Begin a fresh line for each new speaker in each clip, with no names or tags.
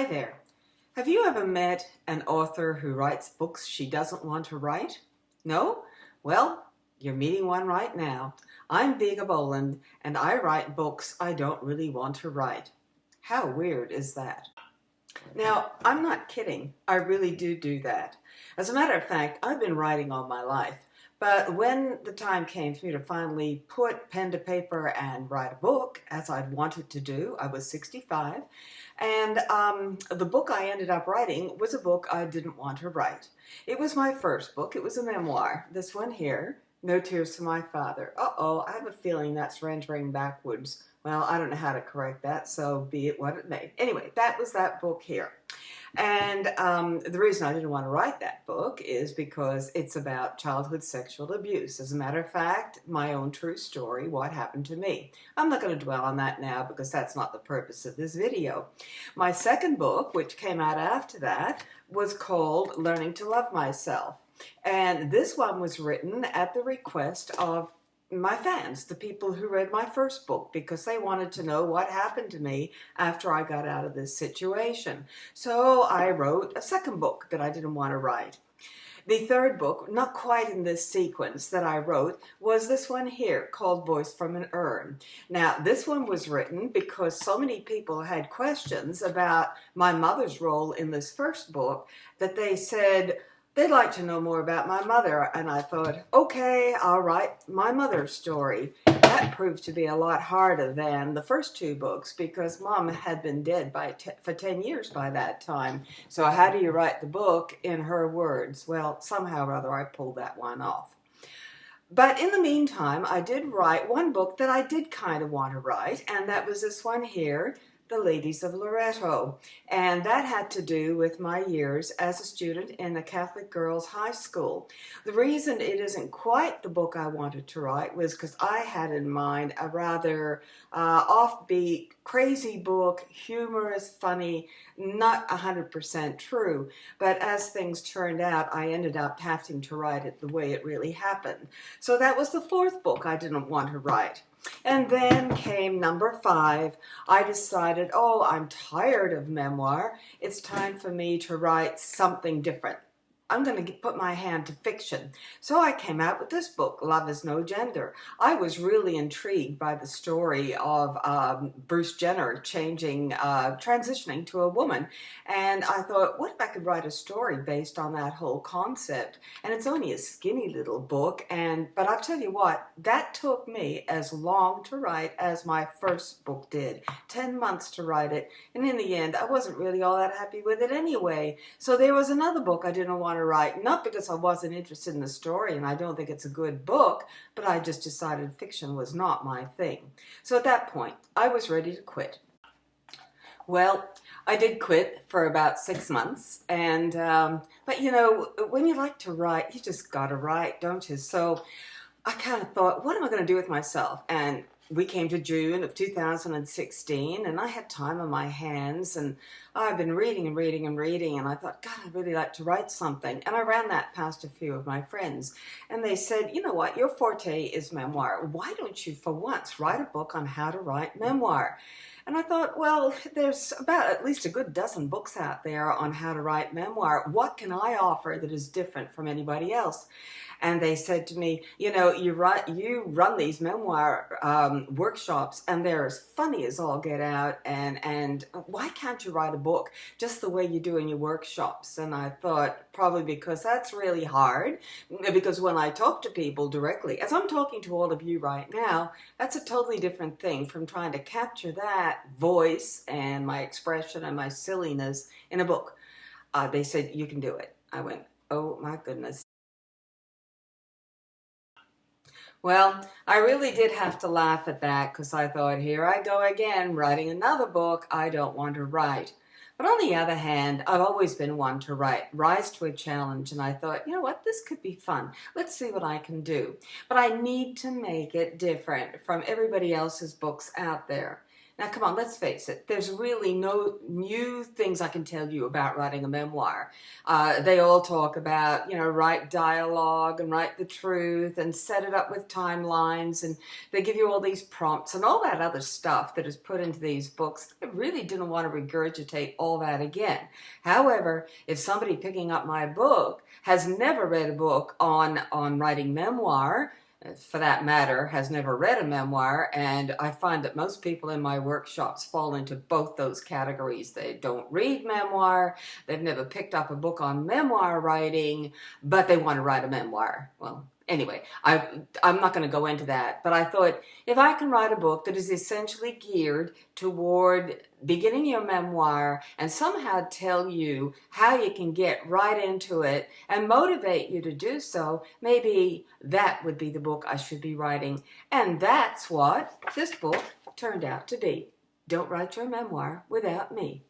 Hi there. Have you ever met an author who writes books she doesn't want to write? No? Well, you're meeting one right now. I'm Viga Boland, and I write books I don't really want to write. How weird is that? Now, I'm not kidding. I really do that. As a matter of fact, I've been writing all my life. But when the time came for me to finally put pen to paper and write a book, as I'd wanted to do, I was 65. And the book I ended up writing was a book I didn't want to write. It was my first book. It was a memoir. This one here, No Tears for My Father. Uh-oh, I have a feeling that's rendering backwards. Well, I don't know how to correct that, so be it what it may. Anyway, that was that book here. And the reason I didn't want to write that book is because it's about childhood sexual abuse. As a matter of fact, my own true story, what happened to me. I'm not going to dwell on that now because that's not the purpose of this video. My second book, which came out after that, was called Learning to Love Myself. And this one was written at the request of my fans, the people who read my first book, because they wanted to know what happened to me after I got out of this situation. So I wrote a second book that I didn't want to write. The third book, not quite in this sequence that I wrote, was this one here called Voice from an Urn. Now, this one was written because so many people had questions about my mother's role in this first book that they said, they'd like to know more about my mother, and I thought, okay, I'll write my mother's story. That proved to be a lot harder than the first two books because Mom had been dead for 10 years by that time. So how do you write the book in her words? Well, somehow or other I pulled that one off. But in the meantime, I did write one book that I did kind of want to write, and that was this one here, The Ladies of Loreto. And that had to do with my years as a student in a Catholic girls' high school. The reason it isn't quite the book I wanted to write was because I had in mind a rather offbeat, crazy book, humorous, funny, not 100% true. But as things turned out, I ended up having to write it the way it really happened. So that was the fourth book I didn't want to write. And then came number 5. I decided, oh, I'm tired of memoir. It's time for me to write something different. I'm going to put my hand to fiction. So I came out with this book, Love is No Gender. I was really intrigued by the story of Bruce Jenner transitioning to a woman. And I thought, what if I could write a story based on that whole concept? And it's only a skinny little book. But I'll tell you what, that took me as long to write as my first book did. 10 months to write it. And in the end, I wasn't really all that happy with it anyway. So there was another book I didn't want to write, not because I wasn't interested in the story and I don't think it's a good book, but I just decided fiction was not my thing. So at that point, I was ready to quit. Well, I did quit for about 6 months, and but you know, when you like to write, you just gotta write, don't you? So I kind of thought, what am I going to do with myself? And we came to June of 2016, and I had time on my hands, and I've been reading, and I thought, God, I'd really like to write something. And I ran that past a few of my friends, and they said, you know what, your forte is memoir. Why don't you, for once, write a book on how to write memoir? And I thought, well, there's about at least a good dozen books out there on how to write memoir. What can I offer that is different from anybody else? And they said to me, you know, you run these memoir workshops, and they're as funny as all get out, and why can't you write a book just the way you do in your workshops? And I thought, probably because that's really hard, because when I talk to people directly, as I'm talking to all of you right now, that's a totally different thing from trying to capture that voice and my expression and my silliness in a book. They said, you can do it. I went, oh my goodness. Well, I really did have to laugh at that because I thought, here I go again, writing another book I don't want to write. But on the other hand, I've always been one to rise to a challenge, and I thought, you know what, this could be fun. Let's see what I can do. But I need to make it different from everybody else's books out there. Now, come on, let's face it. There's really no new things I can tell you about writing a memoir. They all talk about, write dialogue and write the truth and set it up with timelines, and they give you all these prompts and all that other stuff that is put into these books. I really didn't want to regurgitate all that again. However, if somebody picking up my book has never read a book on writing memoir, for that matter, has never read a memoir, and I find that most people in my workshops fall into both those categories. They don't read memoir, they've never picked up a book on memoir writing, but they want to write a memoir. Well, anyway, I'm not going to go into that, but I thought if I can write a book that is essentially geared toward beginning your memoir and somehow tell you how you can get right into it and motivate you to do so, maybe that would be the book I should be writing. And that's what this book turned out to be. Don't Write Your Memoir Without Me.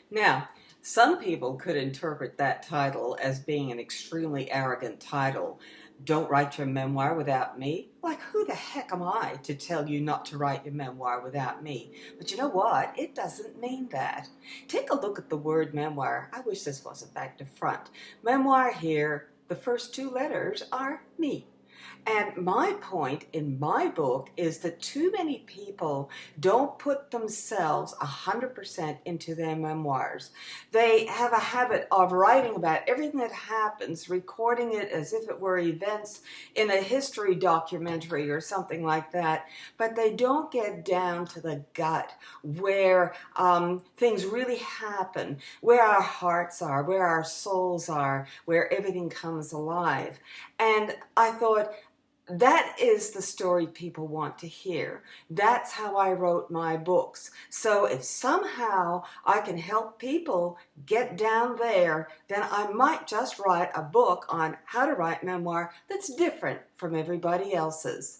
Now, some people could interpret that title as being an extremely arrogant title. Don't write your memoir without me? Like, who the heck am I to tell you not to write your memoir without me? But you know what? It doesn't mean that. Take a look at the word memoir. I wish this wasn't back to front. Memoir here, the first two letters are me. And my point in my book is that too many people don't put themselves 100% into their memoirs. They have a habit of writing about everything that happens, recording it as if it were events in a history documentary or something like that, but they don't get down to the gut where things really happen, where our hearts are, where our souls are, where everything comes alive. And I thought, that is the story people want to hear. That's how I wrote my books. So if somehow I can help people get down there, then I might just write a book on how to write memoir that's different from everybody else's.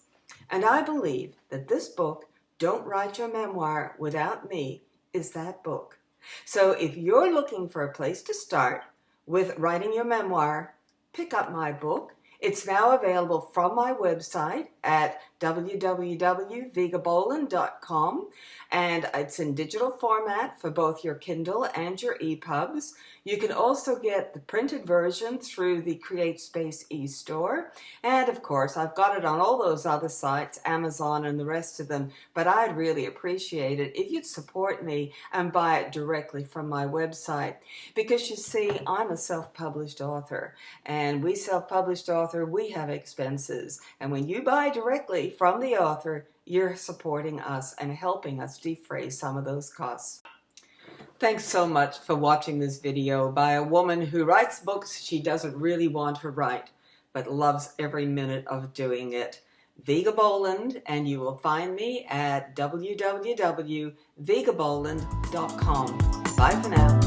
And I believe that this book, Don't Write Your Memoir Without Me, is that book. So if you're looking for a place to start with writing your memoir, pick up my book. It's now available from my website at www.vigaboland.com, and it's in digital format for both your Kindle and your EPUBs. You can also get the printed version through the CreateSpace e-store, and of course I've got it on all those other sites, Amazon and the rest of them, but I'd really appreciate it if you'd support me and buy it directly from my website, because you see, I'm a self-published author, and we self-published author, we have expenses, and when you buy directly from the author, you're supporting us and helping us defray some of those costs. Thanks so much for watching this video by a woman who writes books she doesn't really want to write, but loves every minute of doing it. Viga Boland, and you will find me at www.vigaboland.com. Bye for now.